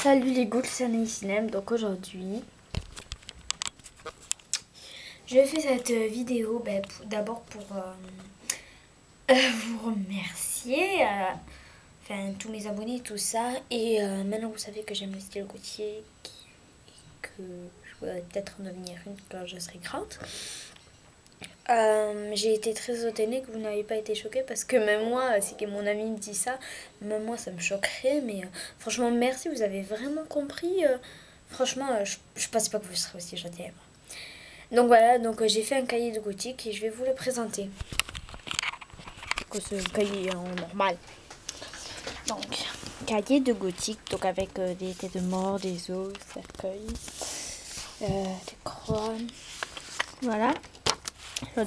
Salut les ghouls, c'est Anaïs Cinem. Donc aujourd'hui, je fais cette vidéo d'abord pour vous remercier, enfin tous mes abonnés, tout ça. Et maintenant vous savez que j'aime le style gothique et que je pourrais peut-être en devenir une quand je serai grande. J'ai été très étonnée que vous n'ayez pas été choquée parce que même moi, c'est que mon ami me dit ça, même moi ça me choquerait, mais franchement merci, vous avez vraiment compris. Franchement, je pensais pas que vous serez aussi gentil. Donc voilà, donc j'ai fait un cahier de gothique et je vais vous le présenter. Que ce cahier en normal. Donc, cahier de gothique, donc avec des têtes de mort, des os, cercueils, des croix, voilà.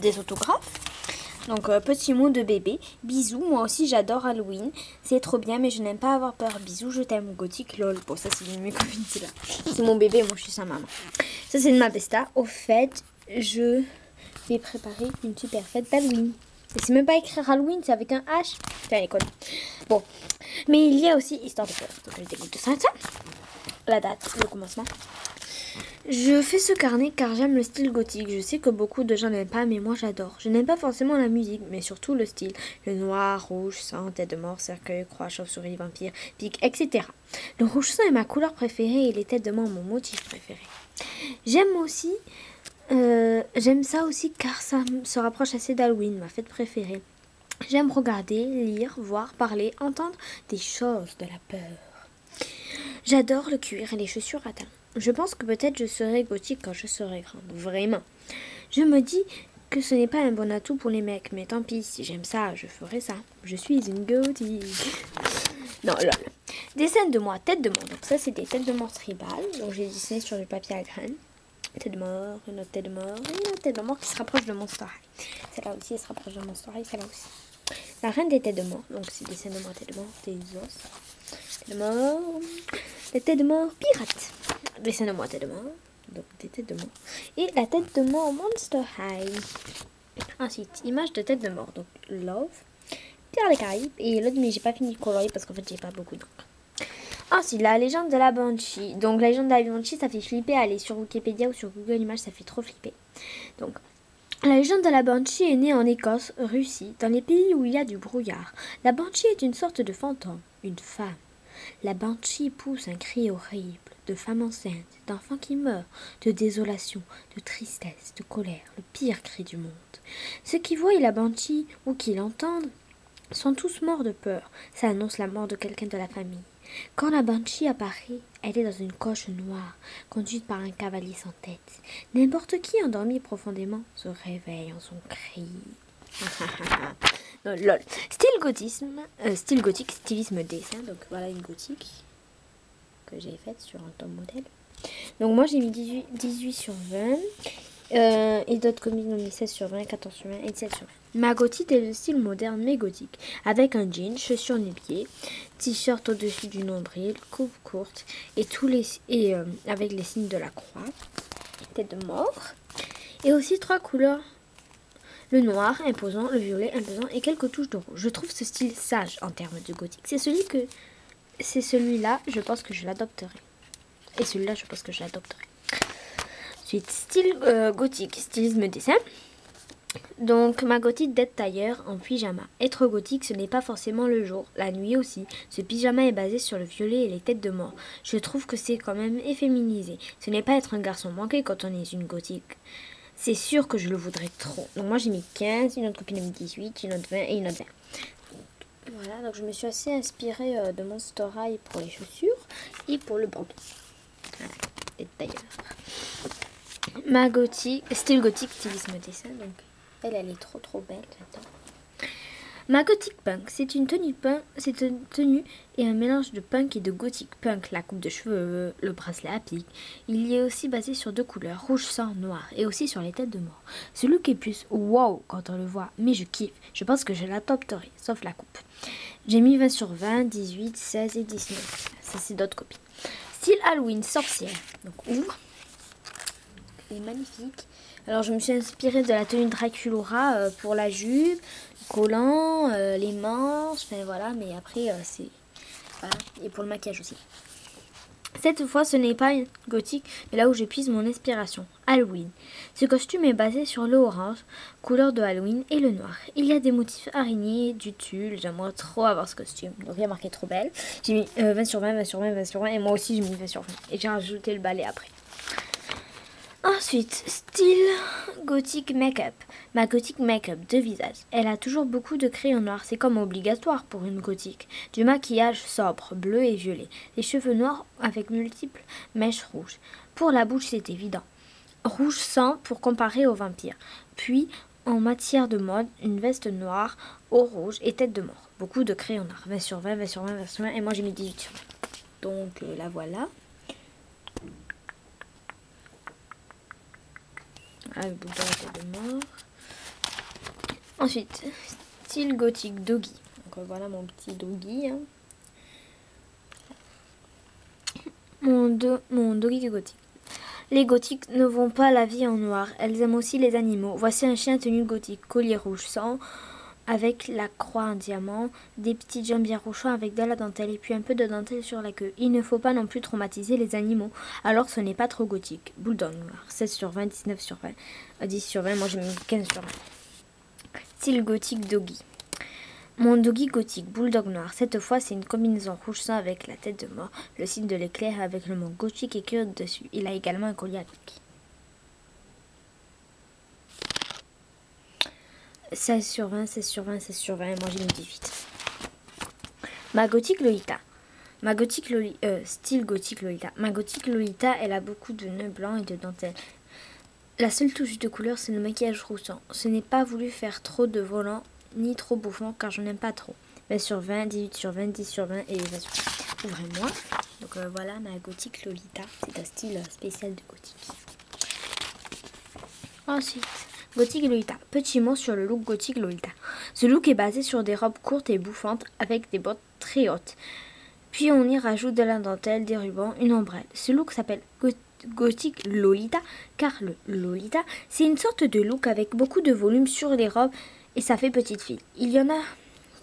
Des autographes. Donc petit mot de bébé. Bisous, moi aussi j'adore Halloween. C'est trop bien mais je n'aime pas avoir peur. Bisous, je t'aime gothique lol. Bon ça c'est une de mes copines, c'est là. C'est mon bébé, moi je suis sa maman. Ça c'est de ma besta. Au fait, je vais préparer une super fête d'Halloween. Et c'est même pas écrire Halloween, c'est avec un H. Tiens l'école. Bon. Mais il y a aussi histoire de peur. Donc je dégoûte de ça. La date, le commencement. Je fais ce carnet car j'aime le style gothique. Je sais que beaucoup de gens n'aiment pas, mais moi j'adore. Je n'aime pas forcément la musique, mais surtout le style. Le noir, rouge, sang, tête de mort, cercueil, croix, chauve-souris, vampire, pique, etc. Le rouge sang est ma couleur préférée et les têtes de mort mon motif préféré. J'aime ça aussi car ça se rapproche assez d'Halloween, ma fête préférée. J'aime regarder, lire, voir, parler, entendre des choses de la peur. J'adore le cuir et les chaussures à talons. Je pense que peut-être je serai gothique quand je serai grande. Vraiment. Je me dis que ce n'est pas un bon atout pour les mecs. Mais tant pis, si j'aime ça, je ferai ça. Je suis une gothique. Non, lol. Dessin de moi, tête de mort. Donc ça, c'est des têtes de mort tribales. Donc j'ai dessiné sur du papier à graines. Tête de mort, une autre tête de mort, et une autre tête de mort qui se rapproche de Monster High. Celle-là aussi, elle se rapproche de Monster High, celle-là aussi. La reine des têtes de mort. Donc c'est dessin de moi, tête de mort, des os. Tête de mort. La tête de mort pirate. Dessin de moi, tête de mort. Donc des têtes de mort. Et la tête de mort Monster High. Ensuite, image de tête de mort. Donc Love, Pierre des Caraïbes. Et l'autre, mais j'ai pas fini de colorier parce qu'en fait, j'ai pas beaucoup d'encre. Ensuite, la légende de la Banshee. Donc la légende de la Banshee, ça fait flipper. Allez sur Wikipédia ou sur Google Images, ça fait trop flipper. Donc, la légende de la Banshee est née en Écosse, Russie, dans les pays où il y a du brouillard. La Banshee est une sorte de fantôme, une femme. La Banshee pousse un cri horrible, de femme enceinte, d'enfant qui meurt, de désolation, de tristesse, de colère, le pire cri du monde. Ceux qui voient la Banshee ou qui l'entendent sont tous morts de peur. Ça annonce la mort de quelqu'un de la famille. Quand la Banshee apparaît, elle est dans une coche noire, conduite par un cavalier sans tête. N'importe qui endormi profondément se réveille en son cri. Non, lol. Style gothique, stylisme dessin. Donc voilà une gothique que j'ai faite sur un tome modèle. Donc moi j'ai mis 18 sur 20. Et d'autres comics ont mis 16 sur 20, 14 sur 20 et 17 sur 20. Ma gothique est le style moderne mais gothique. Avec un jean, chaussures nu-pieds, t-shirt au-dessus du nombril, coupe courte et avec les signes de la croix, tête de mort. Et aussi 3 couleurs. Le noir, imposant, le violet, imposant et quelques touches de rouge. Je trouve ce style sage en termes de gothique. C'est celui-là, je pense que je l'adopterai. Et celui-là, je pense que je l'adopterai. Ensuite, style gothique, stylisme dessin. Donc, ma gothique d'être tailleur en pyjama. Être gothique, ce n'est pas forcément le jour, la nuit aussi. Ce pyjama est basé sur le violet et les têtes de mort. Je trouve que c'est quand même efféminisé. Ce n'est pas être un garçon manqué quand on est une gothique. C'est sûr que je le voudrais trop. Donc moi j'ai mis 15, une autre copine a mis 18, une autre 20 et une autre 20. Voilà, donc je me suis assez inspirée de Monster High pour les chaussures et pour le bandeau. Voilà, et d'ailleurs. Ma gothique, style gothique, stylisme dessin. Donc elle est trop belle, j'adore. Ma gothique punk, c'est une tenue et un mélange de punk et de gothique. Punk, la coupe de cheveux, le bracelet à pique. Il est aussi basé sur 2 couleurs, rouge sang, noir, et aussi sur les têtes de mort. Ce look est plus wow quand on le voit, mais je kiffe. Je pense que je l'adopterai, sauf la coupe. J'ai mis 20 sur 20, 18, 16 et 19. Ça, c'est d'autres copines. Style Halloween, sorcière. Donc, ouvre. Il est magnifique. Alors, je me suis inspirée de la tenue Draculaura pour la jupe, le collant, les manches, enfin voilà, mais après, c'est... Voilà, et pour le maquillage aussi. Cette fois, ce n'est pas une gothique, mais là où je puise mon inspiration. Halloween. Ce costume est basé sur le orange, couleur de Halloween, et le noir. Il y a des motifs araignées, du tulle. J'aimerais trop avoir ce costume. Donc il y a marqué trop belle. J'ai mis 20 sur 20, 20 sur 20, 20 sur 20. Et moi aussi, j'ai mis 20 sur 20. Et j'ai rajouté le balai après. Ensuite, style gothique make-up. Ma gothique make-up de visage. Elle a toujours beaucoup de crayons noirs. C'est comme obligatoire pour une gothique. Du maquillage sobre, bleu et violet. Les cheveux noirs avec multiples mèches rouges. Pour la bouche, c'est évident. Rouge sang pour comparer aux vampires. Puis, en matière de mode, une veste noire, au rouge et tête de mort. Beaucoup de crayons noirs. 20 sur 20, 20 sur 20, 20 sur 20. Et moi, j'ai mis 18 sur 20. Donc, la voilà. Ah, le bout de la tête de mort. Ensuite, style gothique doggy. Donc voilà mon petit doggy. Hein. Mon doggy gothique. Les gothiques ne vont pas la vie en noir. Elles aiment aussi les animaux. Voici un chien tenu gothique. Collier rouge sang avec la croix en diamant. Des petites jambières rouges avec de la dentelle et puis un peu de dentelle sur la queue. Il ne faut pas non plus traumatiser les animaux. Alors ce n'est pas trop gothique. Bulldog noir. 16 sur 20, 19 sur 20. 10 sur 20. Moi j'ai mis 15 sur 20. Style gothique doggy. Mon doggy gothique, bulldog noir. Cette fois, c'est une combinaison rouge sang avec la tête de mort, le signe de l'éclair avec le mot gothique écrit dessus. Il a également un collier à pic. 16 sur 20, 16 sur 20, 16 sur 20. Moi, j'ai mis 18. Ma gothique Lolita. Style gothique Lolita. Ma gothique Lolita, elle a beaucoup de nœuds blancs et de dentelles. La seule touche de couleur, c'est le maquillage rouge sang. Ce n'est pas voulu faire trop de volant ni trop bouffant car je n'aime pas trop. 20 sur 20, 18 sur 20, 10 sur 20 et 20 sur 20. Ouvrez-moi. Donc voilà ma gothique Lolita. C'est un style spécial de gothique. Ensuite, gothique Lolita. Petit mot sur le look gothique Lolita. Ce look est basé sur des robes courtes et bouffantes avec des bottes très hautes. Puis on y rajoute de la dentelle, des rubans, une ombrelle. Ce look s'appelle gothique Lolita car le Lolita, c'est une sorte de look avec beaucoup de volume sur les robes. Et ça fait petite fille. Il y en a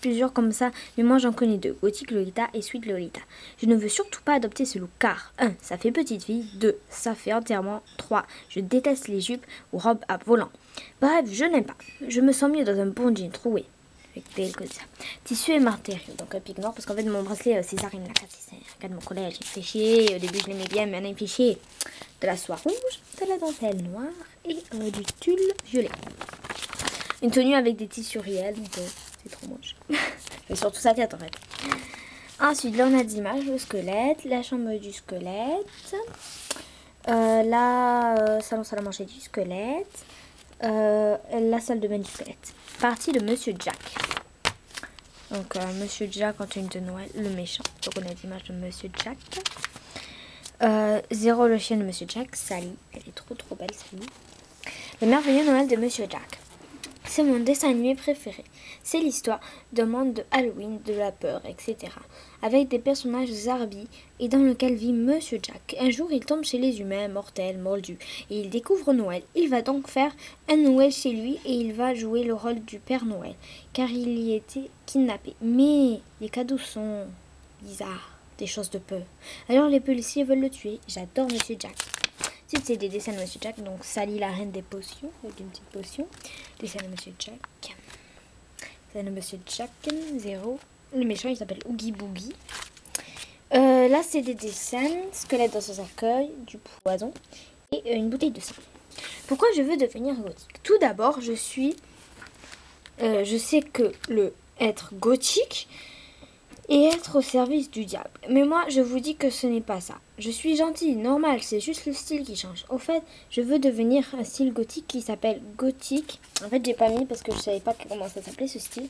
plusieurs comme ça, mais moi j'en connais deux. Gothique Lolita et Sweet Lolita. Je ne veux surtout pas adopter ce look car 1. Ça fait petite fille. 2. Ça fait enterrement. 3. Je déteste les jupes ou robes à volant. Bref, je n'aime pas. Je me sens mieux dans un bon jean troué. Avec des comme ça. Tissu et matériaux. Donc un pic noir parce qu'en fait mon bracelet Césarine l'a cassé. Regarde mon collège, il fait chier. Au début je l'aimais bien, mais maintenant il fait chier. De la soie rouge, de la dentelle noire et du tulle violet. Une tenue avec des tissus réels, donc c'est trop moche. Mais surtout sa tête en fait. Ensuite, là on a des images, le squelette, la chambre du squelette, salon salle à manger du squelette, la salle de bain du squelette. Partie de Monsieur Jack. Donc Monsieur Jack en tenue de Noël, le méchant. Donc on a des images de Monsieur Jack. Zéro le chien de Monsieur Jack, Sally. Elle est trop belle Sally. Le merveilleux Noël de Monsieur Jack. C'est mon dessin animé préféré. C'est l'histoire d'un monde de Halloween, de la peur, etc. Avec des personnages zarbis et dans lequel vit Monsieur Jack. Un jour, il tombe chez les humains, mortels, moldus, et il découvre Noël. Il va donc faire un Noël chez lui et il va jouer le rôle du Père Noël, car il y était kidnappé. Mais les cadeaux sont bizarres, des choses de peur. Alors les policiers veulent le tuer. J'adore Monsieur Jack. Ensuite, c'est des dessins de Monsieur Jack. Donc, Sally, la reine des potions, avec une petite potion. Dessin de Monsieur Jack. Dessin de Monsieur Jack, 0. Le méchant, il s'appelle Oogie Boogie. Là, c'est des dessins. Squelette dans son cercueil, du poison et une bouteille de sang. Pourquoi je veux devenir gothique? Tout d'abord, je sais que être gothique et être au service du diable. Mais moi, je vous dis que ce n'est pas ça. Je suis gentille, normal, c'est juste le style qui change. Au fait, je veux devenir un style gothique qui s'appelle gothique. En fait, j'ai pas mis parce que je savais pas comment ça s'appelait ce style.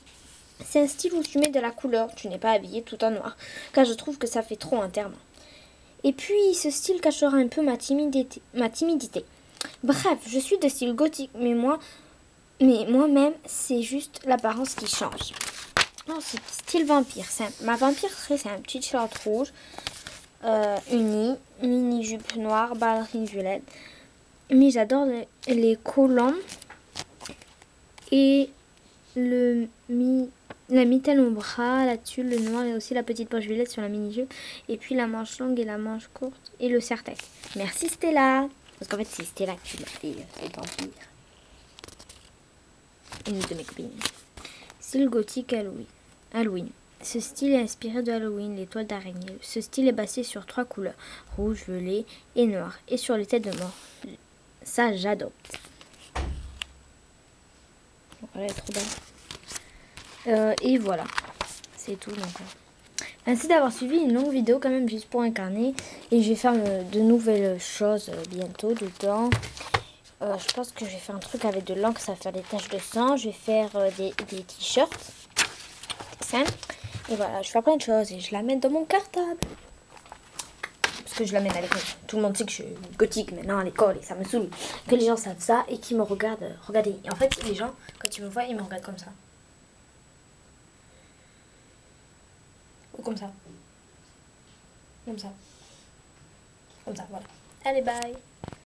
C'est un style où tu mets de la couleur, tu n'es pas habillé tout en noir. Car je trouve que ça fait trop enterrement. Et puis, ce style cachera un peu ma timidité. Bref, je suis de style gothique, mais moi-même, c'est juste l'apparence qui change. Ensuite, style vampire. Ma vampire serait un petit short rouge, mini jupe noire, ballerine violette. Mais j'adore les collants et le la mitaine au bras, la tulle, le noir et aussi la petite poche violette sur la mini-jupe. Et puis la manche longue et la manche courte et le serre-tête. Merci Stella. Parce qu'en fait c'est Stella qui m'a fait cet empire. Une de mes copines. Style gothique Halloween. Ce style est inspiré de Halloween, les toiles d'araignée. Ce style est basé sur 3 couleurs, rouge, violet et noir, et sur les têtes de mort. Ça, j'adopte. Voilà, elle est trop belle. Et voilà, c'est tout. Donc, merci d'avoir suivi une longue vidéo quand même juste pour incarner. Et je vais faire de nouvelles choses bientôt dedans. Je pense que je vais faire un truc avec de l'encre, ça va faire des taches de sang. Je vais faire des t-shirts. Et voilà, je fais plein de choses et je la mets dans mon cartable. Parce que je la mets à l'école. Tout le monde sait que je suis gothique maintenant à l'école et ça me saoule. Que les gens savent ça et qu'ils me regardent. Regardez, et en fait, les gens, quand ils me voient, ils me regardent comme ça. Ou comme ça. Comme ça. Comme ça, voilà. Allez, bye.